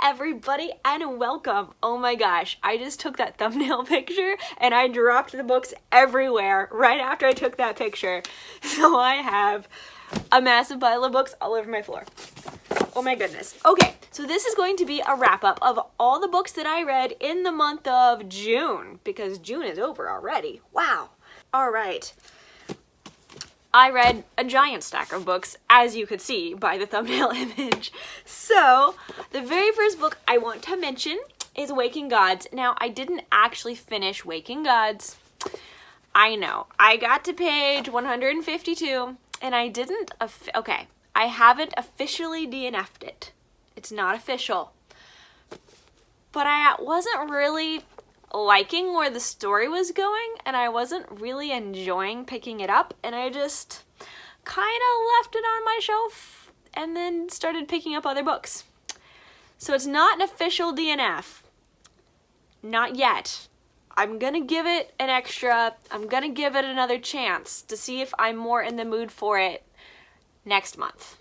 everybody and welcome. Oh my gosh, I just took that thumbnail picture and I dropped the books everywhere right after I took that picture. So I have a massive pile of books all over my floor. Oh my goodness. Okay, so this is going to be a wrap up of all the books that I read in the month of June, because June is over already. Wow. All right. I read a giant stack of books, as you could see by the thumbnail image. So, the very first book I want to mention is Waking Gods. Now, I didn't actually finish Waking Gods. I know. I got to page 152, and I didn't... Okay, I haven't officially DNF'd it. It's not official. But I wasn't really liking where the story was going, and I wasn't really enjoying picking it up, and I just kind of left it on my shelf and then started picking up other books. So it's not an official DNF. Not yet. I'm gonna give it an extra, I'm gonna give it another chance to see if I'm more in the mood for it next month.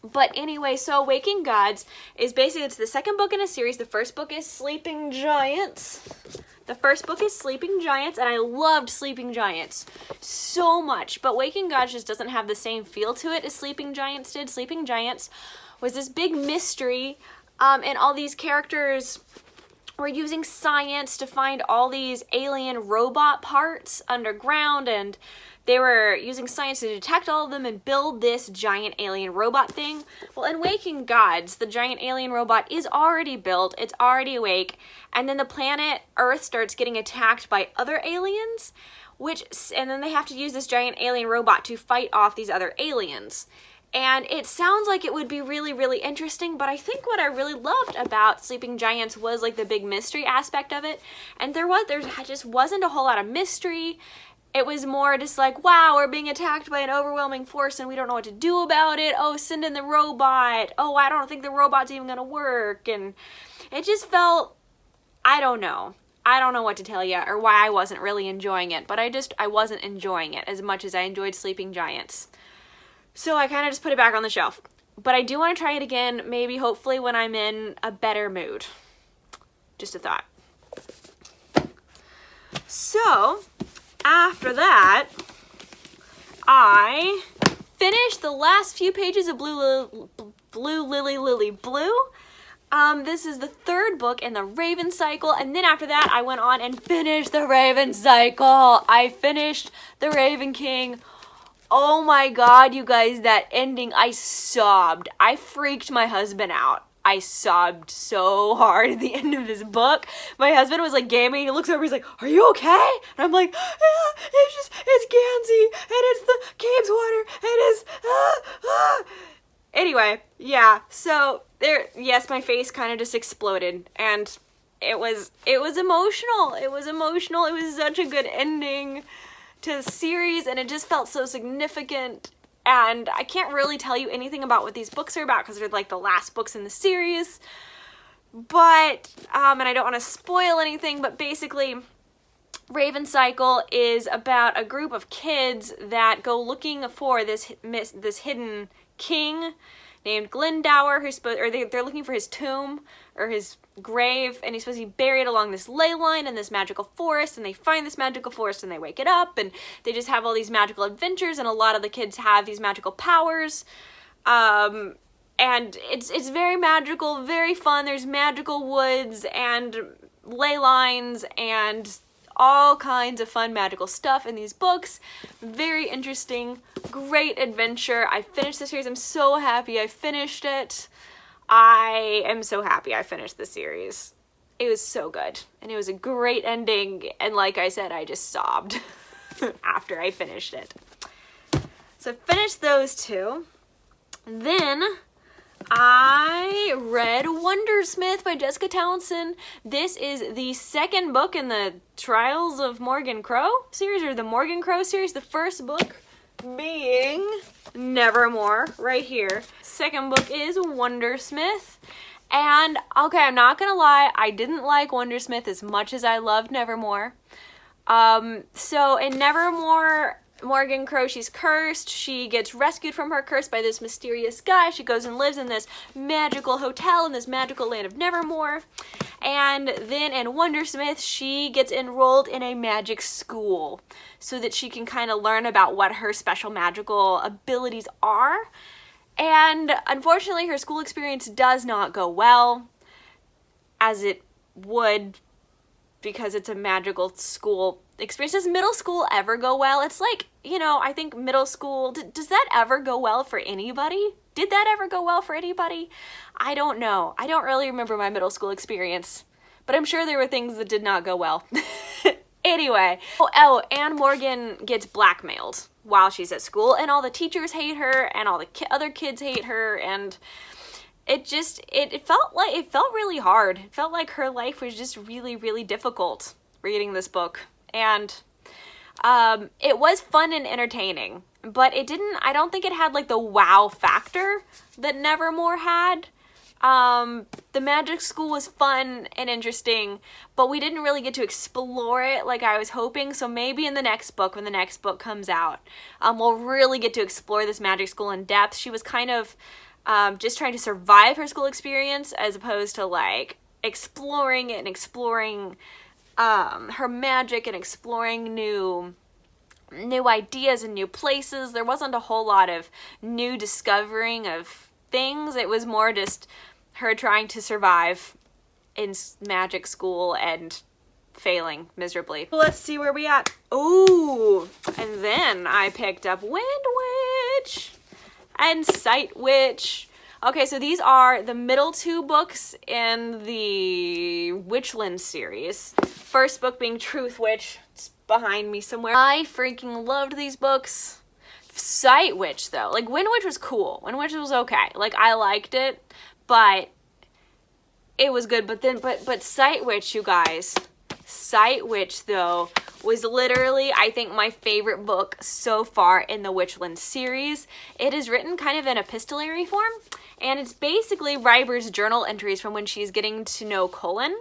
But anyway, so Waking Gods is basically, it's the second book in a series. The first book is Sleeping Giants. The first book is Sleeping Giants, and I loved Sleeping Giants so much. But Waking Gods just doesn't have the same feel to it as Sleeping Giants did. Sleeping Giants was this big mystery, and all these characters were using science to find all these alien robot parts underground, and they were using science to detect all of them and build this giant alien robot thing. Well, in Waking Gods, the giant alien robot is already built, it's already awake, and then the planet Earth starts getting attacked by other aliens, and then they have to use this giant alien robot to fight off these other aliens. And it sounds like it would be really, really interesting, but I think what I really loved about Sleeping Giants was like the big mystery aspect of it. And there just wasn't a whole lot of mystery. It was more just like, wow, we're being attacked by an overwhelming force and we don't know what to do about it. Oh, send in the robot. Oh, I don't think the robot's even gonna work. And it just felt, I don't know. I don't know what to tell you or why I wasn't really enjoying it, but I wasn't enjoying it as much as I enjoyed Sleeping Giants. So I kind of just put it back on the shelf. But I do want to try it again, maybe hopefully when I'm in a better mood. Just a thought. So, after that, I finished the last few pages of Blue Lily Blue. This is the third book in the Raven cycle, and then after that I went on and finished the Raven cycle. I finished the Raven King. Oh my god, you guys, that ending, I sobbed. I freaked my husband out. I sobbed so hard at the end of this book. My husband was like gaming, he looks over, he's like, are you okay? And I'm like, yeah, it's Gansey, and it's the cave's water, and it's, Anyway, yeah, so yes, my face kind of just exploded, and it was emotional. It was emotional. It was such a good ending to the series, and it just felt so significant. And I can't really tell you anything about what these books are about because they're like the last books in the series. But, and I don't want to spoil anything, but basically, Raven Cycle is about a group of kids that go looking for this hidden king named Glendower, they're looking for his tomb or his grave, and he's supposed to be buried along this ley line in this magical forest, and they find this magical forest and they wake it up, and they just have all these magical adventures, and a lot of the kids have these magical powers, and it's very magical, very fun. There's magical woods and ley lines and all kinds of fun magical stuff in these books. Very interesting, great adventure. I finished the series. I'm so happy I finished it. I am so happy I finished the series. It was so good, and it was a great ending, and like I said, I just sobbed after I finished it. So I finished those two. Then I read Wondersmith by Jessica Townsend. This is the second book in the Trials of Morgan Crow series, or the Morgan Crow series. The first book being Nevermore, right here. Second book is Wondersmith. And, okay, I'm not gonna lie, I didn't like Wondersmith as much as I loved Nevermore. So in Nevermore, Morgan Crow, she's cursed. She gets rescued from her curse by this mysterious guy. She goes and lives in this magical hotel in this magical land of Nevermore. And then in Wondersmith, she gets enrolled in a magic school so that she can kind of learn about what her special magical abilities are. And unfortunately, her school experience does not go well, as it would, because it's a magical school experience. Does middle school ever go well? It's like, you know, I think middle school, does that ever go well for anybody? Did that ever go well for anybody? I don't know. I don't really remember my middle school experience, but I'm sure there were things that did not go well. Anyway, and Morgan gets blackmailed while she's at school, and all the teachers hate her, and all the other kids hate her, and it felt really hard. It felt like her life was just really, really difficult reading this book. And it was fun and entertaining, but I don't think it had like the wow factor that Nevermore had. The magic school was fun and interesting, but we didn't really get to explore it like I was hoping. So maybe in the next book, when the next book comes out, we'll really get to explore this magic school in depth. She was kind of just trying to survive her school experience as opposed to like exploring it and exploring her magic and exploring new ideas and new places. There wasn't a whole lot of new discovering of things. It was more just her trying to survive in magic school and failing miserably. Let's see where we at. Ooh, and then I picked up Wind Witch and Sight Witch. Okay, so these are the middle two books in the Witchland series. First book being Truth Witch. It's behind me somewhere. I freaking loved these books. Sight Witch, though. Like, Wind Witch was cool. Wind Witch was okay. Like, I liked it, but it was good. But Sight Witch, you guys. Sight Witch, though, was literally, I think, my favorite book so far in the Witchland series. It is written kind of in epistolary form, and it's basically Ryber's journal entries from when she's getting to know Cullen.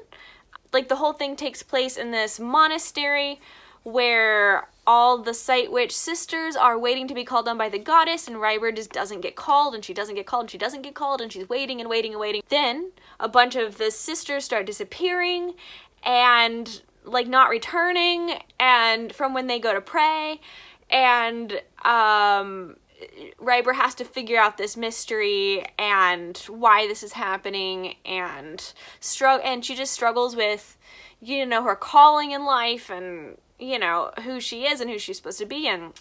Like, the whole thing takes place in this monastery where all the Sight Witch sisters are waiting to be called on by the goddess, and Ryber just doesn't get called, and she doesn't get called, and she doesn't get called, and she's waiting and waiting and waiting. Then a bunch of the sisters start disappearing and like not returning, and from when they go to pray, and Ryber has to figure out this mystery and why this is happening, and she just struggles with, you know, her calling in life, and you know, who she is and who she's supposed to be. And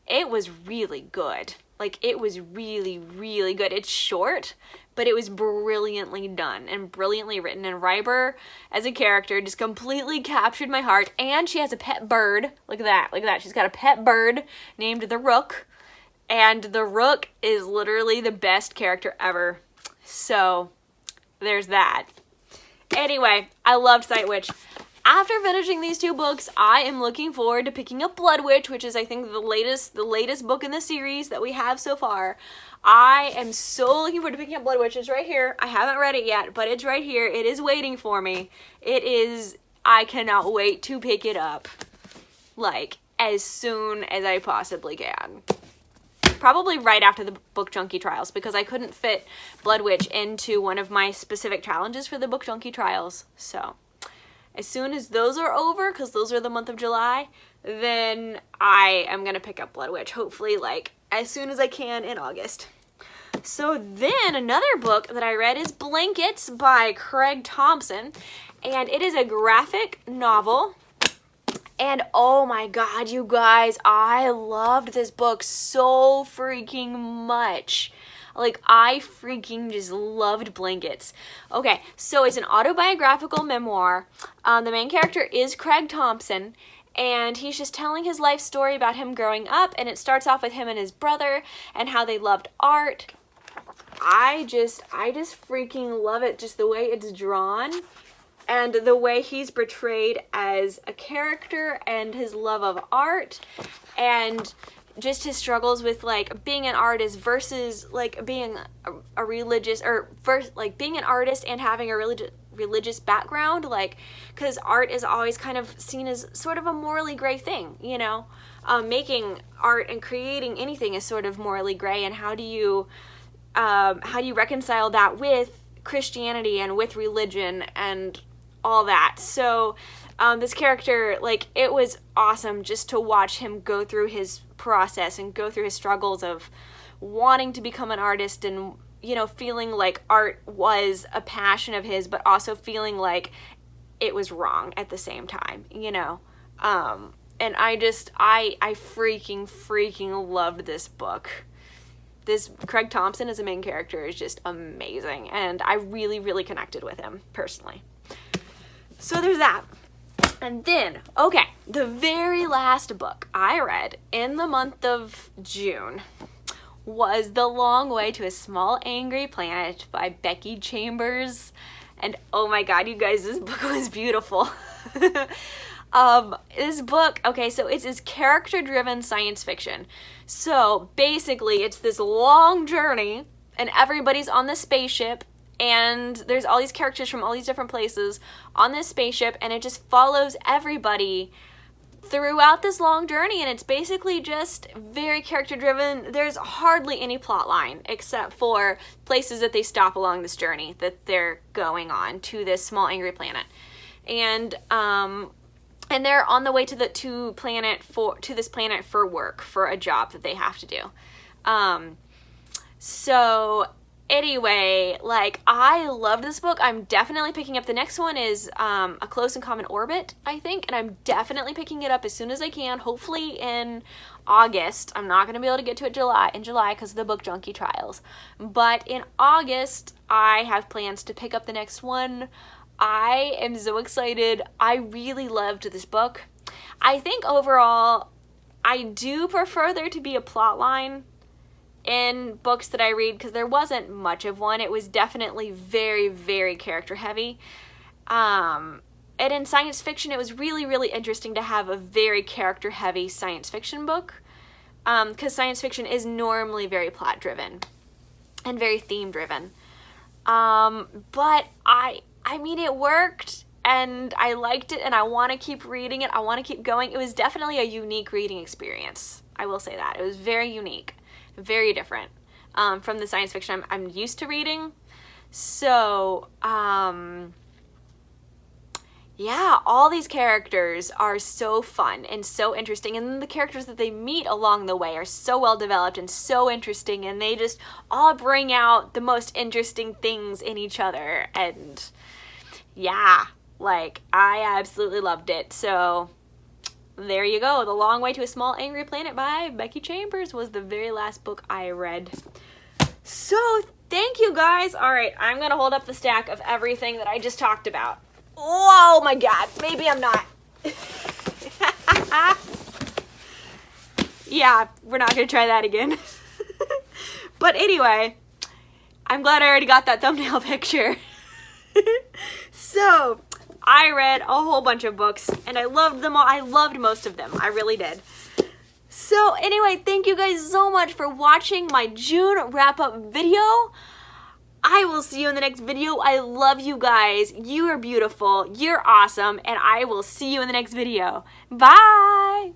it was really good. Like, it was really, really good. It's short, but it was brilliantly done and brilliantly written. And Ryber, as a character, just completely captured my heart. And she has a pet bird. Look at that. Look at that. She's got a pet bird named the Rook. And the Rook is literally the best character ever. So, there's that. Anyway, I loved Sight Witch. After finishing these two books, I am looking forward to picking up Blood Witch, which is, I think, the latest book in the series that we have so far. I am so looking forward to picking up Blood Witch. It's right here. I haven't read it yet, but it's right here. It is waiting for me. I cannot wait to pick it up, like, as soon as I possibly can. Probably right after the Book Junkie Trials, because I couldn't fit Blood Witch into one of my specific challenges for the Book Junkie Trials. So, as soon as those are over, because those are the month of July, then I am going to pick up Blood Witch, hopefully, like, as soon as I can in August. So then, another book that I read is Blankets by Craig Thompson, and it is a graphic novel. And oh my god, you guys, I loved this book so freaking much. Like, I freaking just loved Blankets. Okay, so it's an autobiographical memoir. The main character is Craig Thompson, and he's just telling his life story about him growing up, and it starts off with him and his brother and how they loved art. I just freaking love it, just the way it's drawn. And the way he's portrayed as a character, and his love of art, and just his struggles with, like, being an artist versus, like, being a religious, or first, like, being an artist and having a religious background, like, because art is always kind of seen as sort of a morally gray thing, you know? Making art and creating anything is sort of morally gray, and how do you reconcile that with Christianity and with religion and all that? So this character, like, it was awesome just to watch him go through his process and go through his struggles of wanting to become an artist, and, you know, feeling like art was a passion of his, but also feeling like it was wrong at the same time, you know? And I freaking loved this book. This Craig Thompson as a main character is just amazing, and I really, really connected with him personally. So there's that. And then, okay, the very last book I read in the month of June was The Long Way to a Small Angry Planet by Becky Chambers. And oh my god, you guys, this book was beautiful. This book, okay, so it's this character-driven science fiction. So basically, it's this long journey, and everybody's on the spaceship, and there's all these characters from all these different places on this spaceship, and it just follows everybody throughout this long journey, and it's basically just very character-driven. There's hardly any plot line except for places that they stop along this journey that they're going on to this small angry planet. And they're on the way to this planet for work, for a job that they have to do. So anyway, like, I loved this book. I'm definitely picking up, the next one is A Close and Common Orbit, I think, and I'm definitely picking it up as soon as I can, hopefully in August. I'm not going to be able to get to it in July because of the Book Junkie trials, but in August I have plans to pick up the next one. I am so excited. I really loved this book. I think overall I do prefer there to be a plot line in books that I read, because there wasn't much of one. It was definitely very, very character heavy. And in science fiction, it was really, really interesting to have a very character heavy science fiction book, because science fiction is normally very plot driven and very theme driven. But I mean, it worked, and I liked it, and I want to keep reading it. I want to keep going. It was definitely a unique reading experience. I will say that. It was very unique. Very different from the science fiction I'm used to reading. So, yeah, all these characters are so fun and so interesting, and the characters that they meet along the way are so well developed and so interesting, and they just all bring out the most interesting things in each other, and yeah, like, I absolutely loved it. So there you go. The Long Way to a Small Angry Planet by Becky Chambers was the very last book I read. So thank you guys. All right, I'm going to hold up the stack of everything that I just talked about. Oh my god, maybe I'm not. Yeah, we're not going to try that again. But anyway, I'm glad I already got that thumbnail picture. So I read a whole bunch of books, and I loved them all. I loved most of them. I really did. So anyway, thank you guys so much for watching my June wrap-up video. I will see you in the next video. I love you guys. You are beautiful. You're awesome. And I will see you in the next video. Bye!